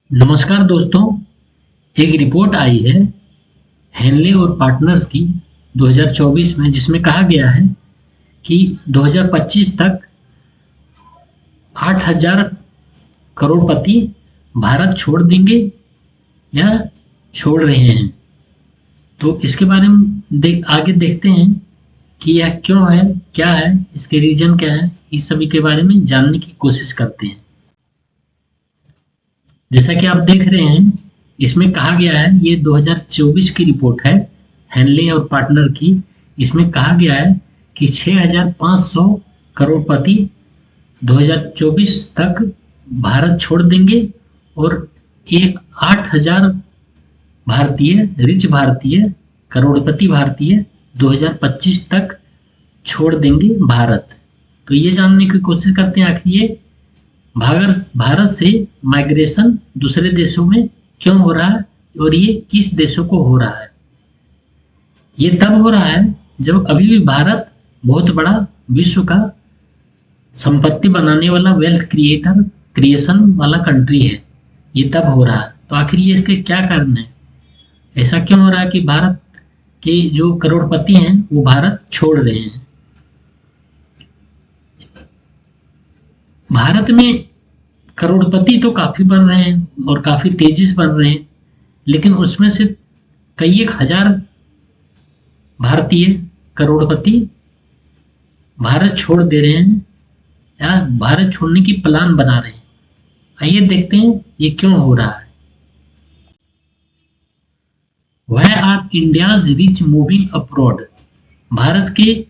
नमस्कार दोस्तों। एक रिपोर्ट आई है हेनले और पार्टनर्स की 2024 में, जिसमें कहा गया है कि 2025 तक 8,000 करोड़पति भारत छोड़ देंगे या छोड़ रहे हैं। तो इसके बारे में आगे देखते हैं कि यह क्यों है, क्या है, इसके रीजन क्या है। इस सभी के बारे में जानने की कोशिश करते हैं। जैसा कि आप देख रहे हैं, इसमें कहा गया है, ये 2024 की रिपोर्ट है हेनले और पार्टनर की। इसमें कहा गया है कि 6,500 करोड़पति 2024 तक भारत छोड़ देंगे और एक 8,000 भारतीय, रिच भारतीय, करोड़पति भारतीय 2025 तक छोड़ देंगे भारत। तो ये जानने की कोशिश करते हैं आखिर ये भारत से माइग्रेशन दूसरे देशों में क्यों हो रहा है और ये किस देशों को हो रहा है। ये तब हो रहा है जब अभी भी भारत बहुत बड़ा विश्व का संपत्ति बनाने वाला, वेल्थ क्रिएशन वाला कंट्री है। ये तब हो रहा है। तो आखिर ये इसके क्या कारण है, ऐसा क्यों हो रहा है कि भारत के जो करोड़पति हैं वो भारत छोड़ रहे हैं। भारत में करोड़पति तो काफी बन रहे हैं और काफी तेजी से बन रहे हैं, लेकिन उसमें से कई एक हजार भारतीय करोड़पति भारत छोड़ दे रहे हैं या भारत छोड़ने की प्लान बना रहे हैं। आइए देखते हैं ये क्यों हो रहा है। Why are India's rich moving abroad? Bharat के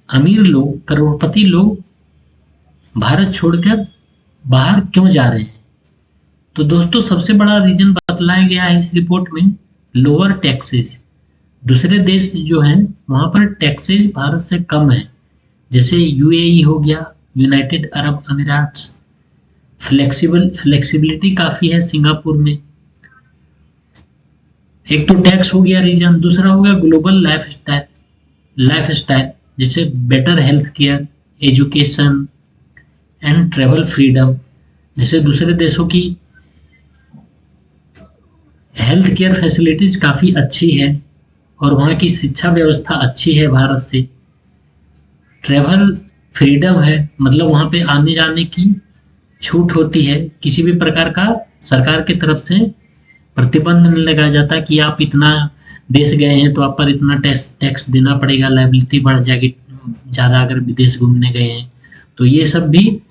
अमीर लोग, करोड़पति लोग भारत छोड़कर बाहर क्यों जा रहे हैं। तो दोस्तों, सबसे बड़ा रीजन बतलाया गया है इस रिपोर्ट में, लोअर टैक्सेस। दूसरे देश जो हैं वहां पर टैक्सेस भारत से कम है, जैसे यूएई हो गया, यूनाइटेड अरब अमीराट्स। फ्लेक्सिबिलिटी काफी है सिंगापुर में। एक तो टैक्स हो गया रीजन, दूसरा हो गया ग्लोबल लाइफस्टाइल, जैसे better health care, education and travel freedom. जैसे दूसरे देशों की हेल्थ केयर फैसिलिटीज काफी अच्छी है और वहां की शिक्षा व्यवस्था अच्छी है भारत से। ट्रेवल फ्रीडम है, मतलब वहां पे आने जाने की छूट होती है, किसी भी प्रकार का सरकार की तरफ से प्रतिबंध नहीं लगाया जाता कि आप इतना देश गए हैं तो आप पर इतना टैक्स देना पड़ेगा, लायबिलिटी बढ़ जाएगी ज्यादा अगर विदेश घूमने गए हैं। तो ये सब भी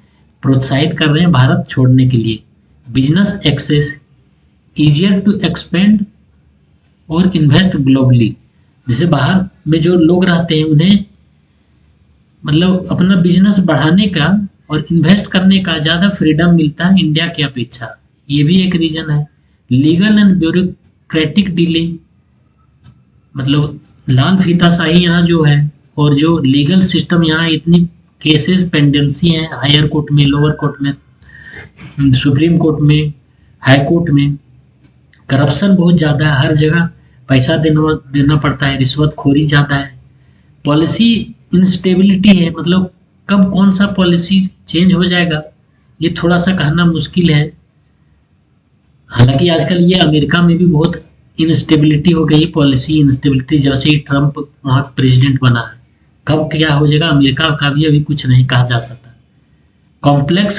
प्रोत्साहित कर रहे हैं भारत छोड़ने के लिए। Business access, easier to expand और इन्वेस्ट ग्लोबली। जैसे बाहर में जो लोग रहते हैं उन्हें मतलब अपना बिजनेस बढ़ाने का और इन्वेस्ट करने का ज्यादा फ्रीडम मिलता है इंडिया की अपेक्षा। ये भी एक रीजन है। लीगल एंड ब्यूरोक्रेटिक डिले, मतलब लाल फीताशाही यहाँ जो है, और जो लीगल सिस्टम यहाँ इतनी केसेस पेंडेंसी हैं हायर कोर्ट में, लोअर कोर्ट में, सुप्रीम कोर्ट में, हाई कोर्ट में। करप्शन बहुत ज्यादा है, हर जगह पैसा देना पड़ता है, रिश्वतखोरी ज्यादा है। पॉलिसी इंस्टेबिलिटी है, मतलब कब कौन सा पॉलिसी चेंज हो जाएगा ये थोड़ा सा कहना मुश्किल है। हालांकि आजकल ये अमेरिका में भी बहुत इंस्टेबिलिटी हो गई, पॉलिसी इंस्टेबिलिटी, जैसे ही ट्रम्प वहां प्रेसिडेंट बना है। कब क्या हो जाएगा अमेरिका का भी अभी कुछ नहीं कहा जा सकता। कॉम्प्लेक्स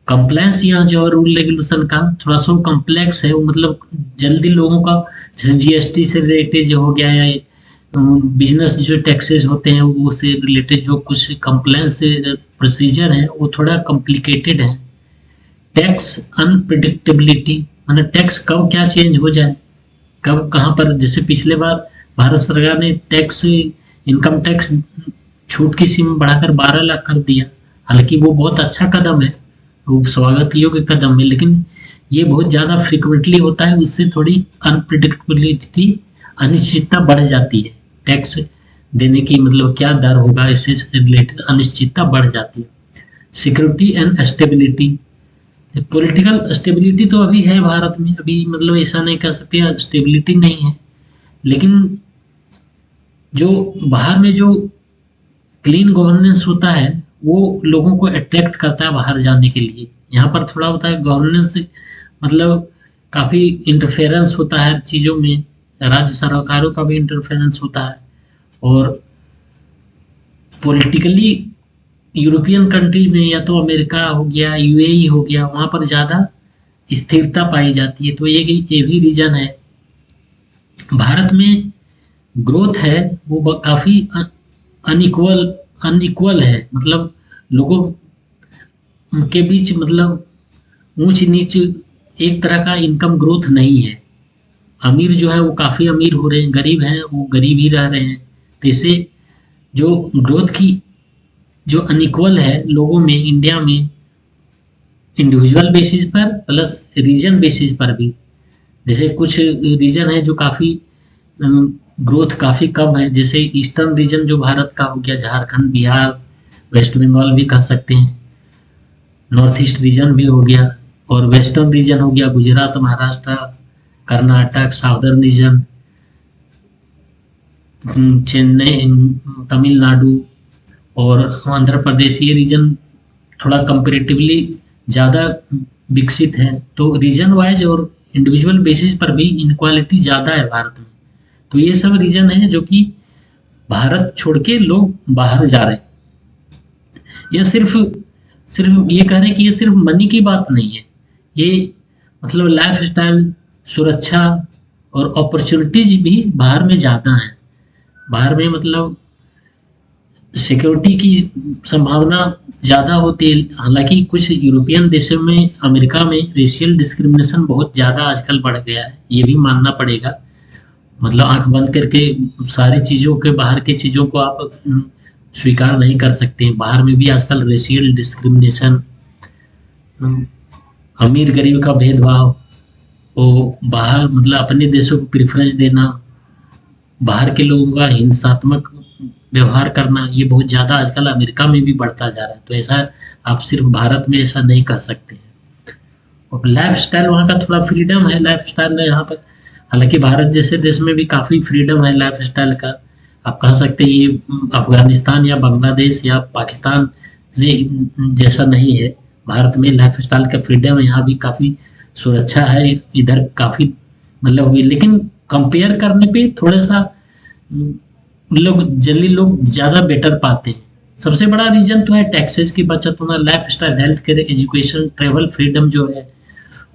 कंप्लायंस यहाँ जो रूल रेगुलेशन का थोड़ा सा कॉम्प्लेक्स है, वो मतलब जल्दी लोगों का, जैसे जीएसटी से रिलेटेड जो हो गया या बिजनेस जो टैक्सेस होते हैं वो से रिलेटेड जो कुछ कंप्लायंस प्रोसीजर है वो थोड़ा कॉम्प्लिकेटेड है। टैक्स अनप्रिडिक्टेबिलिटी, मतलब टैक्स कब क्या चेंज हो जाए, कब कहाँ पर। जैसे पिछले बार भारत सरकार ने इनकम टैक्स छूट की सीमा बढ़ाकर 12 लाख कर दिया। हालांकि वो बहुत अच्छा कदम है, वो स्वागत योग्य कदम है, लेकिन ये बहुत ज्यादा फ्रिक्वेंटली होता है, उससे थोड़ी अनप्रिडिक्टेबिलिटी, अनिश्चितता बढ़ जाती है। टैक्स देने की मतलब क्या दर होगा, इससे रिलेटेड अनिश्चितता बढ़ जाती है। Security and stability, political stability तो अभी है भारत में, अभी मतलब ऐसा नहीं कह सकते स्टेबिलिटी नहीं है, लेकिन जो बाहर में जो क्लीन गवर्नेंस होता है वो लोगों को अट्रैक्ट करता है बाहर जाने के लिए। यहाँ पर थोड़ा होता है गवर्नेंस, मतलब काफ़ी इंटरफेरेंस होता है हर चीज़ों में, राज्य सरकारों का भी इंटरफेरेंस होता है। और पॉलिटिकली यूरोपियन कंट्री में या तो अमेरिका हो गया, यूएई हो गया, वहाँ पर ज़्यादा स्थिरता पाई जाती है। तो ये भी रीजन है। भारत में ग्रोथ है वो काफ़ी अनइक्वल अनइक्वल है, मतलब लोगों के बीच, मतलब ऊंच नीच एक तरह का इनकम ग्रोथ नहीं है। अमीर जो है वो काफ़ी अमीर हो रहे हैं, गरीब हैं वो गरीब ही रह रहे हैं। तो इससे जो ग्रोथ की जो अनइक्वल है लोगों में, इंडिया में, इंडिविजुअल बेसिस पर प्लस रीजन बेसिस पर भी। जैसे कुछ रीजन है जो काफ़ी ग्रोथ काफ़ी कम है, जैसे ईस्टर्न रीजन जो भारत का हो गया, झारखंड, बिहार, वेस्ट बंगाल भी कह सकते हैं, नॉर्थ ईस्ट रीजन भी हो गया, और वेस्टर्न रीजन हो गया गुजरात, महाराष्ट्र, कर्नाटक, साउदर्न रीजन, चेन्नई, तमिलनाडु और आंध्र प्रदेश, ये रीजन थोड़ा कंपेरेटिवली ज़्यादा विकसित है। तो रीजन वाइज और इंडिविजुअल बेसिस पर भी इनक्वालिटी ज़्यादा है भारत में। तो ये सब रीजन है जो कि भारत छोड़ के लोग बाहर जा रहे हैं। ये सिर्फ सिर्फ ये कह रहे हैं कि ये सिर्फ मनी की बात नहीं है, ये मतलब लाइफ स्टाइल, सुरक्षा और अपॉर्चुनिटीज भी बाहर में ज़्यादा है। बाहर में मतलब सिक्योरिटी की संभावना ज़्यादा होती है। हालांकि कुछ यूरोपियन देशों में, अमेरिका में रेशियल डिस्क्रिमिनेशन बहुत ज़्यादा आजकल बढ़ गया है, ये भी मानना पड़ेगा। मतलब आंख बंद करके सारी चीज़ों के, बाहर की चीज़ों को आप स्वीकार नहीं कर सकते। बाहर में भी आजकल रेशियल डिस्क्रिमिनेशन, अमीर गरीब का भेदभाव, वो बाहर मतलब अपने देशों को प्रेफरेंस देना, बाहर के लोगों का हिंसात्मक व्यवहार करना, ये बहुत ज़्यादा आजकल अमेरिका में भी बढ़ता जा रहा है। तो ऐसा आप सिर्फ भारत में ऐसा नहीं कह सकते। और लाइफ स्टाइल वहाँ का थोड़ा फ्रीडम है लाइफ स्टाइल में यहाँ पर। हालांकि भारत जैसे देश में भी काफ़ी फ्रीडम है लाइफ स्टाइल का। आप कह सकते हैं ये अफगानिस्तान या बांग्लादेश या पाकिस्तान जैसा नहीं है। भारत में लाइफ स्टाइल का फ्रीडम है, यहाँ भी काफ़ी सुरक्षा है, इधर काफ़ी मतलब हुई। लेकिन कंपेयर करने पे थोड़ा सा लोग ज़्यादा बेटर पाते हैं। सबसे बड़ा रीजन तो है टैक्सेस की बचत होना, life style, health care, education, travel freedom जो है,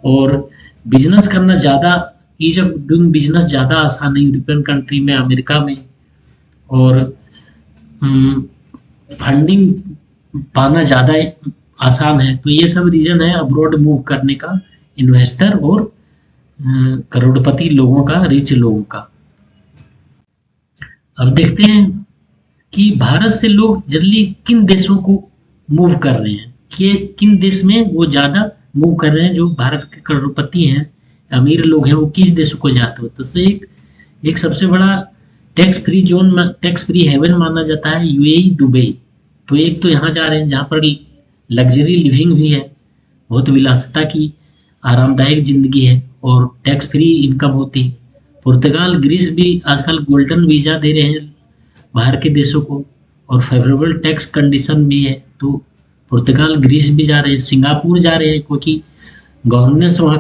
और बिजनेस करना ज़्यादा, ईज ऑफ डूइंग बिजनेस ज़्यादा आसान है यूरोपियन कंट्री में, अमेरिका में। और फंडिंग पाना ज़्यादा आसान है। तो ये सब रीजन है अब्रॉड मूव करने का, इन्वेस्टर और करोड़पति लोगों का, रिच लोगों का। अब देखते हैं कि भारत से लोग जनरली किन देशों को मूव कर रहे हैं, कि किन देश में वो ज़्यादा मूव कर रहे हैं। जो भारत के करोड़पति हैं, अमीर लोग हैं, वो किस देशों को जाते हो। तो से एक सबसे बड़ा tax free zone, tax free haven माना जाता है यूएई, दुबई। तो एक तो यहाँ जा रहे हैं जहाँ पर लग्जरी लिविंग भी है, बहुत विलासिता की आरामदायक जिंदगी है और टैक्स फ्री इनकम होती है। पुर्तगाल, ग्रीस भी आजकल गोल्डन वीजा दे रहे हैं बाहर के देशों को, और फेवरेबल टैक्स कंडीशन भी है। तो पुर्तगाल, ग्रीस भी जा रहे हैं, सिंगापुर जा रहे हैं, क्योंकि गवर्नेंस वहाँ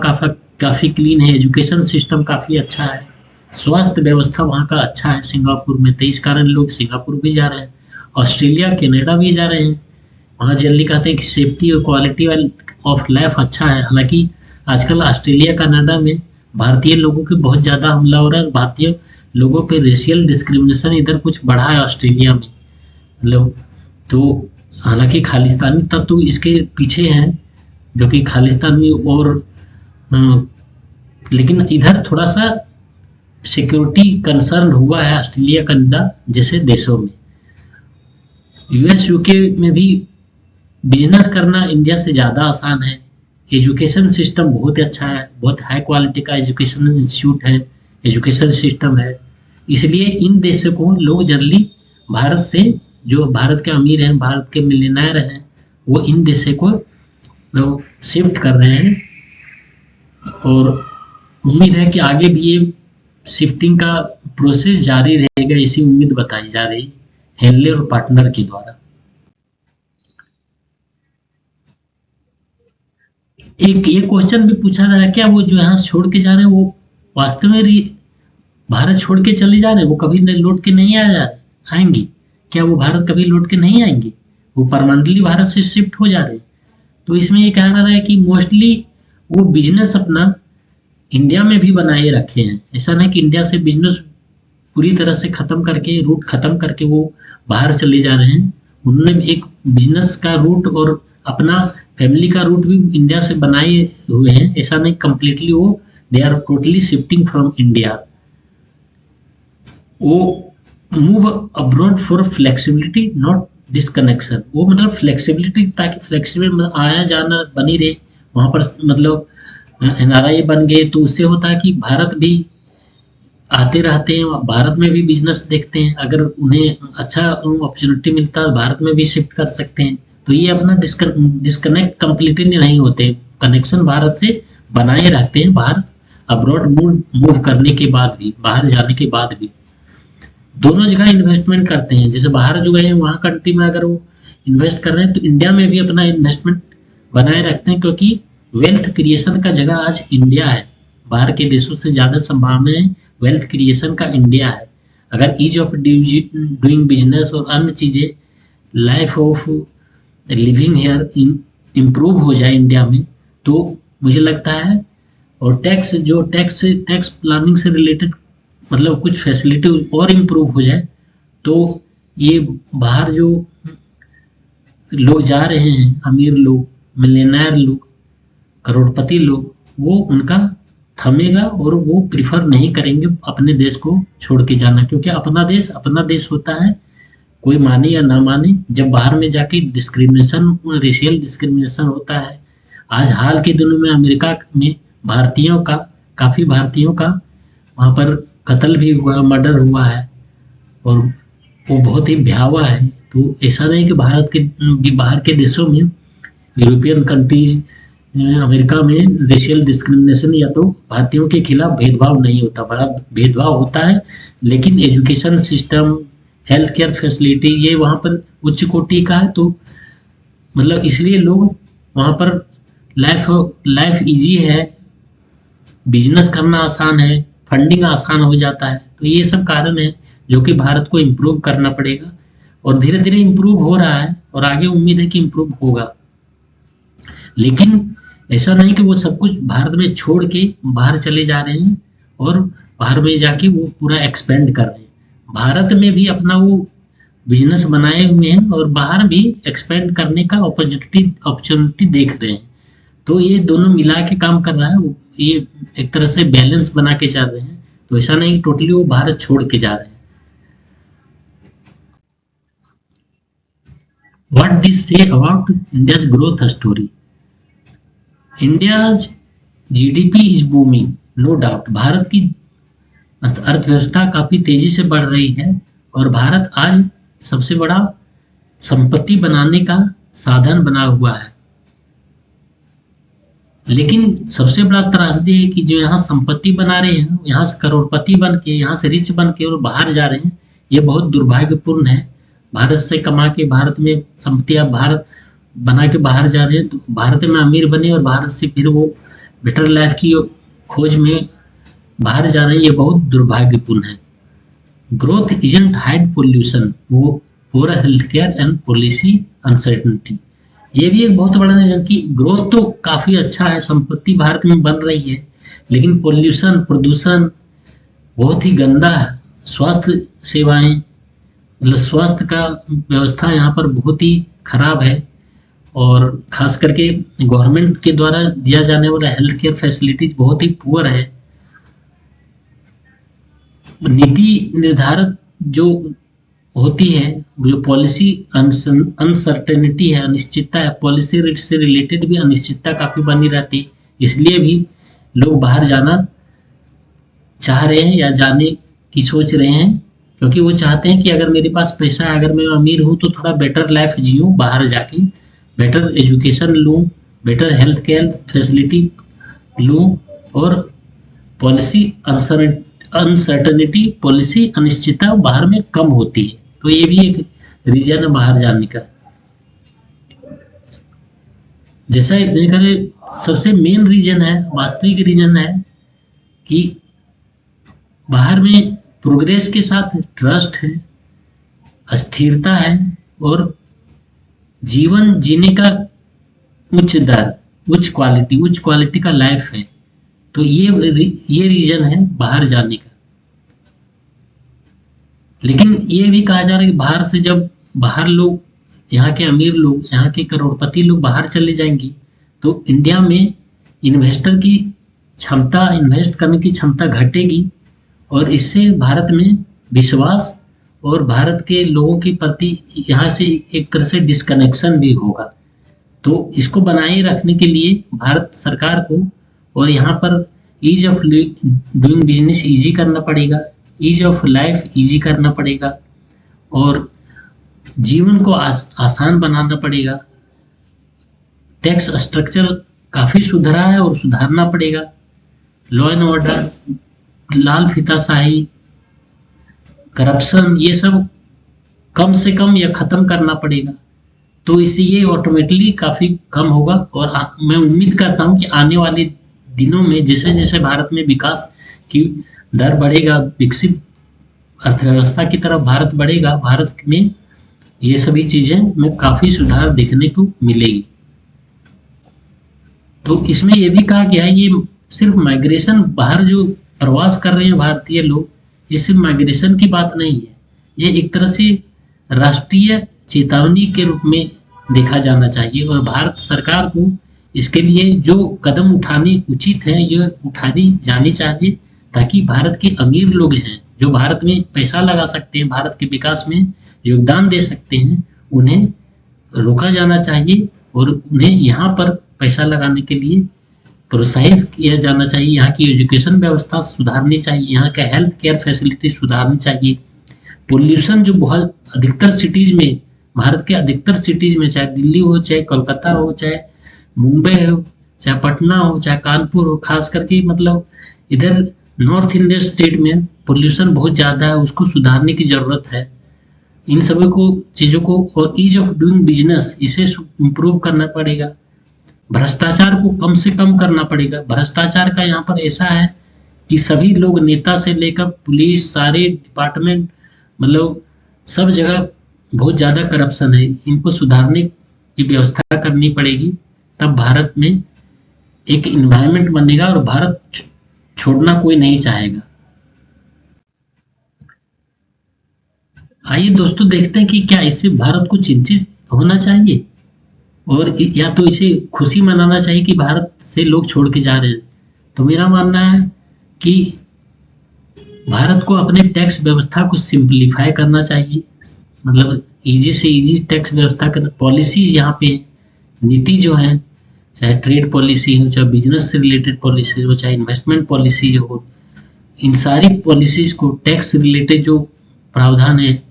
काफ़ी क्लीन है, एजुकेशन सिस्टम काफ़ी अच्छा है, स्वास्थ्य व्यवस्था वहाँ का अच्छा है सिंगापुर में। तो इस कारण लोग सिंगापुर भी जा रहे हैं। ऑस्ट्रेलिया, कनाडा भी जा रहे हैं। वहाँ जल्दी कहते हैं कि सेफ्टी और क्वालिटी ऑफ लाइफ अच्छा है। हालांकि आजकल ऑस्ट्रेलिया, कनाडा में भारतीय लोगों के बहुत ज़्यादा हमला हो रहा है। भारतीय लोगों पे रेशियल डिस्क्रिमिनेशन इधर कुछ बढ़ा है ऑस्ट्रेलिया में, मतलब। तो हालांकि खालिस्तानी तत्व इसके पीछे हैं, जो कि खालिस्तानी और लेकिन इधर थोड़ा सा सिक्योरिटी कंसर्न हुआ है ऑस्ट्रेलिया, कनाडा जैसे देशों में। यूएस, यूके में भी बिजनेस करना इंडिया से ज़्यादा आसान है। एजुकेशन सिस्टम बहुत अच्छा है, बहुत हाई क्वालिटी का एजुकेशन इंस्टीट्यूट है, एजुकेशन सिस्टम है। इसलिए इन देशों को लोग जनरली भारत से, जो भारत के अमीर हैं, भारत के मिलियनेयर हैं, वो इन देशों को लोग शिफ्ट कर रहे हैं। और उम्मीद है कि आगे भी ये शिफ्टिंग का प्रोसेस जारी रहेगा, इसी उम्मीद बताई जा रही हेनले और पार्टनर के द्वारा। एक ये क्वेश्चन भी पूछा जा रहा है, क्या वो जो यहाँ छोड़ के जा रहे हैं वो वास्तव में भारत छोड़ के चले जा रहे हैं, वो कभी लौट के नहीं आएंगी? क्या वो भारत कभी लौट के नहीं आएंगी? वो परमानेंटली भारत से शिफ्ट हो जा रहे हैं। तो इसमें ये कहा जा रहा है कि मोस्टली वो बिजनेस अपना इंडिया में भी बनाए रखे हैं। ऐसा नहीं कि इंडिया से बिजनेस पूरी तरह से खत्म करके, रूट खत्म करके वो बाहर चले जा रहे हैं। उन्होंने एक बिजनेस का रूट और अपना फैमिली का रूट भी इंडिया से बनाए हुए हैं। ऐसा नहीं कंप्लीटली वो they are totally shifting from India. वो move abroad for flexibility not disconnection. वो मतलब फ्लेक्सिबिलिटी, ताकि फ्लेक्सिबल मतलब आया जाना बनी रहे वहां पर। मतलब एनआरआई बन गए तो उससे होता है कि भारत भी आते रहते हैं, भारत में भी बिजनेस देखते हैं। अगर उन्हें अच्छा अपॉर्चुनिटी मिलता है भारत में भी शिफ्ट कर सकते हैं। तो ये अपना डिस्कनेक्ट कंप्लीटली नहीं होते, कनेक्शन भारत से बनाए रखते हैं बाहर अब्रॉड मूव करने के बाद भी, बाहर जाने के बाद भी। दोनों जगह इन्वेस्टमेंट करते हैं। जैसे बाहर जो गए वहां कंट्री में अगर वो इन्वेस्ट कर रहे हैं तो इंडिया में भी अपना इन्वेस्टमेंट बनाए रखते हैं, क्योंकि वेल्थ क्रिएशन का जगह आज इंडिया है। बाहर के देशों से ज्यादा संभावनाएं वेल्थ क्रिएशन का इंडिया है। अगर ईज ऑफ डूइंग बिजनेस और अन्य चीजें, life of living here improve हो जाए इंडिया में, तो मुझे लगता है, और टैक्स प्लानिंग से रिलेटेड मतलब कुछ फैसिलिटी और इम्प्रूव हो जाए, तो ये बाहर जो लोग जा रहे हैं, अमीर लोग, मिलियनेयर लोग, करोड़पति लोग, वो उनका थमेगा और वो प्रिफर नहीं करेंगे अपने देश को छोड़ के जाना। क्योंकि अपना देश होता है, कोई माने या ना माने। जब बाहर में जाके डिस्क्रिमिनेशन, रेशियल डिस्क्रिमिनेशन होता है। आज हाल के दिनों में अमेरिका में काफी भारतीयों का वहां पर कत्ल भी हुआ, मर्डर हुआ है, और वो बहुत ही भयावह है। तो ऐसा नहीं कि बाहर के देशों में, यूरोपियन कंट्रीज, अमेरिका में रेशियल डिस्क्रिमिनेशन या तो भारतीयों के खिलाफ भेदभाव नहीं होता। बड़ा भेदभाव होता है, लेकिन education system, health care facility ये वहाँ पर उच्च कोटि का है। तो मतलब इसलिए लोग वहाँ पर लाइफ इजी है, बिजनेस करना आसान है, फंडिंग आसान हो जाता है। तो ये सब कारण है जो कि भारत को इम्प्रूव करना पड़ेगा, और धीरे धीरे इम्प्रूव हो रहा है और आगे उम्मीद है कि इम्प्रूव होगा। लेकिन ऐसा नहीं कि वो सब कुछ भारत में छोड़ के बाहर चले जा रहे हैं और बाहर में जाके वो पूरा एक्सपेंड कर रहे हैं। भारत में भी अपना वो बिजनेस बनाए हुए हैं और बाहर भी एक्सपेंड करने का अपॉर्चुनिटी देख रहे हैं। तो ये दोनों मिला के काम कर रहा है, ये एक तरह से बैलेंस बना के चल रहे हैं। तो ऐसा नहीं टोटली वो भारत छोड़ के जा रहे हैं। What this say about India's growth story? India's GDP is booming, no doubt. Bharat की अर्थव्यवस्था काफी तेजी से बढ़ रही है और भारत आज सबसे बड़ा संपत्ति बनाने का साधन बना हुआ है। लेकिन सबसे बड़ा त्रासदी है कि जो यहाँ संपत्ति बना रहे हैं, यहाँ से करोड़पति बन के, यहाँ से रिच बन के और बाहर जा रहे हैं, ये बहुत दुर्भाग्यपूर्ण है। भारत से कमा के भारत में संपत्तियां भारत बना के बाहर जा रहे हैं, तो भारत में अमीर बने और भारत से फिर वो बेटर लाइफ की खोज में बाहर जा रहे हैं, ये बहुत दुर्भाग्यपूर्ण है। ग्रोथ इजंट हाइड पोल्यूशन, वो पूरा health care and policy uncertainty. ये भी एक बहुत बड़ा रीजन कि ग्रोथ तो काफी अच्छा है, संपत्ति भारत में बन रही है, लेकिन पोल्यूशन, प्रदूषण बहुत ही गंदा है। स्वास्थ्य सेवाएं, मतलब स्वास्थ्य का व्यवस्था यहाँ पर बहुत ही खराब है, और खास करके गवर्नमेंट के द्वारा दिया जाने वाला हेल्थ केयर फैसिलिटीज बहुत ही पुअर है। नीति निर्धारक जो होती है, जो पॉलिसी अनसर्टेनिटी है, अनिश्चितता है, पॉलिसी से रिलेटेड भी अनिश्चितता काफी बनी रहती है। इसलिए भी लोग बाहर जाना चाह रहे हैं या जाने की सोच रहे हैं, क्योंकि वो चाहते हैं कि अगर मेरे पास पैसा है, अगर मैं अमीर हूं तो थोड़ा बेटर लाइफ जीऊं, बाहर जाके बेटर एजुकेशन लूं, बेटर हेल्थ केयर फैसिलिटी लूं, और पॉलिसी अनसर्टेनिटी, पॉलिसी अनिश्चितता बाहर में कम होती है। तो ये भी एक रीजन है बाहर जाने का। जैसा सबसे मेन रीजन है, वास्तविक रीजन है कि बाहर में प्रोग्रेस के साथ ट्रस्ट है, अस्थिरता है और जीवन जीने का उच्च दर, उच्च क्वालिटी का लाइफ है। तो ये रीजन है बाहर जाने का। लेकिन ये भी कहा जा रहा है कि बाहर से जब बाहर लोग, यहाँ के अमीर लोग, यहाँ के करोड़पति लोग बाहर चले जाएंगे तो इंडिया में इन्वेस्टर की क्षमता, इन्वेस्ट करने की क्षमता घटेगी और इससे भारत में विश्वास और भारत के लोगों के प्रति यहाँ से एक तरह से डिस्कनेक्शन भी होगा। तो इसको बनाए रखने के लिए भारत सरकार को और यहाँ पर ease of doing business easy करना पड़ेगा, ईज ऑफ लाइफ ईजी करना पड़ेगा और जीवन को आसान बनाना पड़ेगा। टैक्स स्ट्रक्चर काफी सुधरा है और सुधारना पड़ेगा। लॉ एंड ऑर्डर, लाल फीताशाही, करप्शन, ये सब कम से कम या खत्म करना पड़ेगा। तो इससे ये ऑटोमेटिकली काफी कम होगा और मैं उम्मीद करता हूं कि आने वाले दिनों में जैसे जैसे भारत में विकास की दर बढ़ेगा, विकसित अर्थव्यवस्था की तरफ भारत बढ़ेगा, भारत में ये सभी चीजें में काफी सुधार देखने को मिलेगी। तो इसमें यह भी कहा गया है, ये सिर्फ माइग्रेशन, बाहर जो प्रवास कर रहे हैं भारतीय लोग, ये सिर्फ माइग्रेशन की बात नहीं है, ये एक तरह से राष्ट्रीय चेतावनी के रूप में देखा जाना चाहिए और भारत सरकार को इसके लिए जो कदम उठाने उचित है ये उठानी जानी चाहिए, ताकि भारत के अमीर लोग हैं जो भारत में पैसा लगा सकते हैं, भारत के विकास में योगदान दे सकते हैं, उन्हें रोका जाना चाहिए और उन्हें यहाँ पर पैसा लगाने के लिए प्रोत्साहित किया जाना चाहिए। यहाँ की एजुकेशन व्यवस्था सुधारनी चाहिए, यहाँ का हेल्थ केयर फैसिलिटी सुधारनी चाहिए। पोल्यूशन जो बहुत अधिकतर सिटीज में, भारत के अधिकतर सिटीज में, चाहे दिल्ली हो, चाहे कोलकाता हो, चाहे मुंबई हो, चाहे पटना हो, चाहे कानपुर हो, खास करके मतलब इधर नॉर्थ इंडियन स्टेट में पोल्यूशन बहुत ज्यादा है, उसको सुधारने की जरूरत है। इन सभी को चीजों को और ईज ऑफ डूइंग बिजनेस, इसे इम्प्रूव करना पड़ेगा। भ्रष्टाचार को कम से कम करना पड़ेगा। भ्रष्टाचार का यहाँ पर ऐसा है कि सभी लोग, नेता से लेकर पुलिस, सारे डिपार्टमेंट, मतलब सब जगह बहुत ज्यादा करप्शन है। इनको सुधारने की व्यवस्था करनी पड़ेगी, तब भारत में एक इन्वायरमेंट बनेगा और भारत छोड़ना कोई नहीं चाहेगा। आइए दोस्तों देखते हैं कि क्या इससे भारत को चिंतित होना चाहिए और या तो इसे खुशी मनाना चाहिए कि भारत से लोग छोड़ के जा रहे हैं। तो मेरा मानना है कि भारत को अपने टैक्स व्यवस्था को सिंप्लीफाई करना चाहिए, मतलब इजी से इजी टैक्स व्यवस्था करना। पॉलिसीज यहाँ पे, नीति जो है, चाहे ट्रेड पॉलिसी हो, चाहे बिजनेस से रिलेटेड पॉलिसी हो, चाहे इन्वेस्टमेंट पॉलिसी हो, इन सारी पॉलिसीज को, टैक्स रिलेटेड जो प्रावधान है,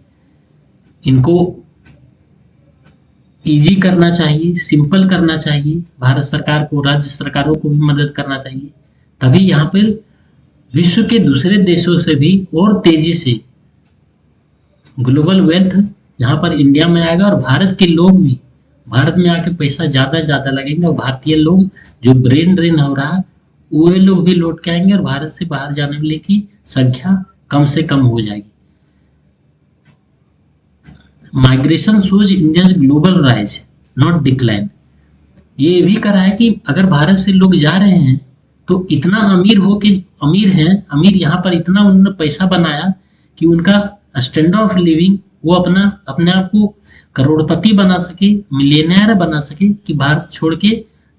इनको इजी करना चाहिए, सिंपल करना चाहिए। भारत सरकार को, राज्य सरकारों को भी मदद करना चाहिए, तभी यहाँ पर विश्व के दूसरे देशों से भी और तेजी से ग्लोबल वेल्थ यहाँ पर इंडिया में आएगा और भारत के लोग भी भारत में आके पैसा ज्यादा लगेंगे और भारतीय लोग जो ब्रेन ड्रेन हो रहा है वो लोग भी लौट के आएंगे और भारत से बाहर जाने वाले की संख्या कम से कम हो जाएगी। Migration shows India's global rise not decline. ये भी करा है कि अगर भारत से लोग जा रहे हैं तो इतना अमीर यहाँ पर इतना उन्होंने पैसा बनाया कि उनका स्टैंडर्ड ऑफ लिविंग, वो अपने आप को करोड़पति बना सके, मिलियनेयर बना सके, कि भारत छोड़ के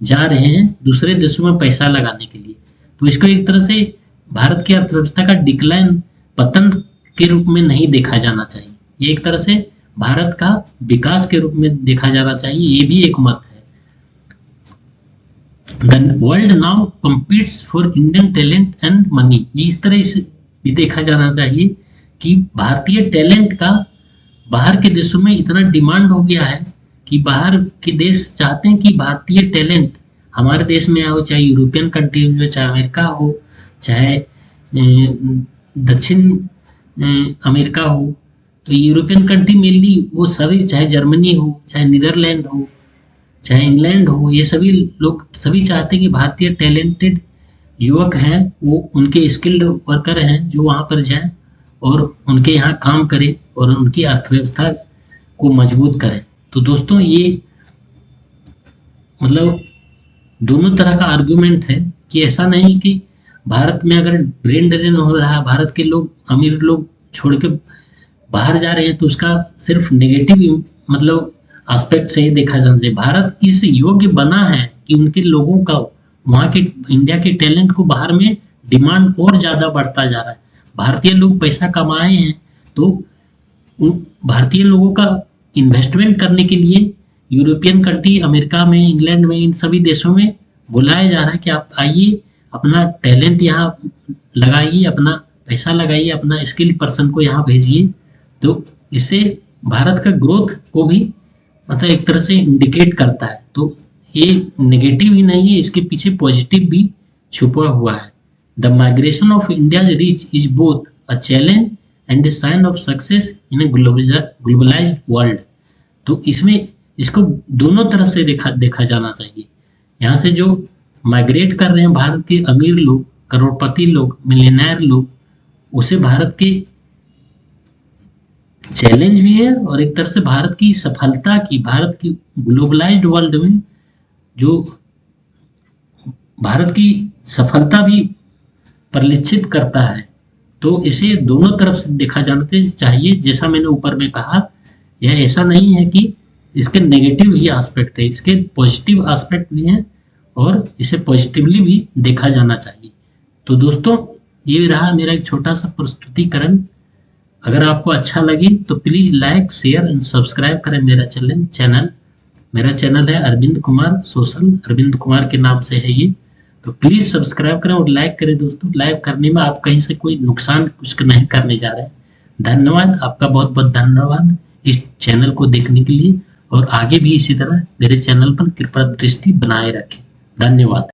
जा रहे हैं दूसरे देशों में पैसा लगाने के लिए। तो इसको एक तरह से भारत की अर्थव्यवस्था का डिक्लाइन, पतन के रूप में नहीं देखा जाना चाहिए, ये एक तरह से भारत का विकास के रूप में देखा जाना चाहिए। ये भी एक मत है। The world now competes for Indian talent and money। ये इस तरह से भी देखा जाना चाहिए कि भारतीय टैलेंट का बाहर के देशों में इतना डिमांड हो गया है कि बाहर के देश चाहते हैं कि भारतीय टैलेंट हमारे देश में हो, चाहे यूरोपियन कंट्री हो, चाहे अमेरिका हो, चाहे दक्षिण अमेरिका हो। तो यूरोपियन कंट्री मेनली वो सभी, चाहे जर्मनी हो, चाहे नीदरलैंड हो, चाहे इंग्लैंड हो, ये सभी लोग सभी चाहते हैं कि भारतीय टैलेंटेड युवक हैं, वो उनके स्किल्ड वर्कर हैं जो वहां पर जाएं और उनके यहाँ काम करें और उनकी अर्थव्यवस्था को मजबूत करें। तो दोस्तों ये मतलब दोनों तरह का आर्गुमेंट है कि ऐसा नहीं कि भारत में अगर ब्रेन ड्रेन हो रहा है, भारत के लोग अमीर लोग छोड़ के बाहर जा रहे हैं, तो उसका सिर्फ नेगेटिव मतलब एस्पेक्ट से ही देखा जाना चाहिए। भारत इस योग्य बना है कि उनके लोगों का वहाँ के इंडिया के टैलेंट को बाहर में डिमांड और ज्यादा बढ़ता जा रहा है। भारतीय लोग पैसा कमाए हैं तो भारतीय लोगों का इन्वेस्टमेंट करने के लिए यूरोपियन कंट्री, अमेरिका में, इंग्लैंड में, इन सभी देशों में बुलाया जा रहा है कि आप आइए, अपना टैलेंट यहाँ लगाइए, अपना पैसा लगाइए, अपना स्किल पर्सन को यहाँ भेजिए। तो इससे भारत का ग्रोथ को भी मतलब एक तरह से इंडिकेट करता है। तो ये नेगेटिव ही नहीं है, इसके पीछे पॉजिटिव भी छुपा हुआ है। The migration of India reach is both a challenge and a sign of success in a globalized world। तो इसमें इसको दोनों तरह से देखा जाना चाहिए। यहाँ से जो माइग्रेट कर रहे हैं भारत के अमीर लोग, करोड़पति लोग, मिलियनेयर लोग, उसे भारत के चैलेंज भी है और एक तरह से भारत की सफलता की, भारत की ग्लोबलाइज्ड वर्ल्ड में जो भारत की सफलता भी परिलक्षित करता है। तो इसे दोनों तरफ से देखा जाना चाहिए। जैसा मैंने ऊपर में कहा, यह ऐसा नहीं है कि इसके नेगेटिव ही एस्पेक्ट है, इसके पॉजिटिव एस्पेक्ट भी हैं और इसे पॉजिटिवली भी देखा जाना चाहिए। तो दोस्तों ये रहा मेरा एक छोटा सा प्रस्तुतिकरण। अगर आपको अच्छा लगे तो please like, share and subscribe करें मेरा चैनल। मेरा चैनल है अरविंद कुमार सोशल, अरविंद कुमार के नाम से है ये। तो प्लीज सब्सक्राइब करें और लाइक करें दोस्तों। लाइक करने में आप कहीं से कोई नुकसान कुछ नहीं करने जा रहे हैं। धन्यवाद, आपका बहुत बहुत धन्यवाद इस चैनल को देखने के लिए, और आगे भी इसी तरह मेरे चैनल पर कृपया दृष्टि बनाए रखें। धन्यवाद।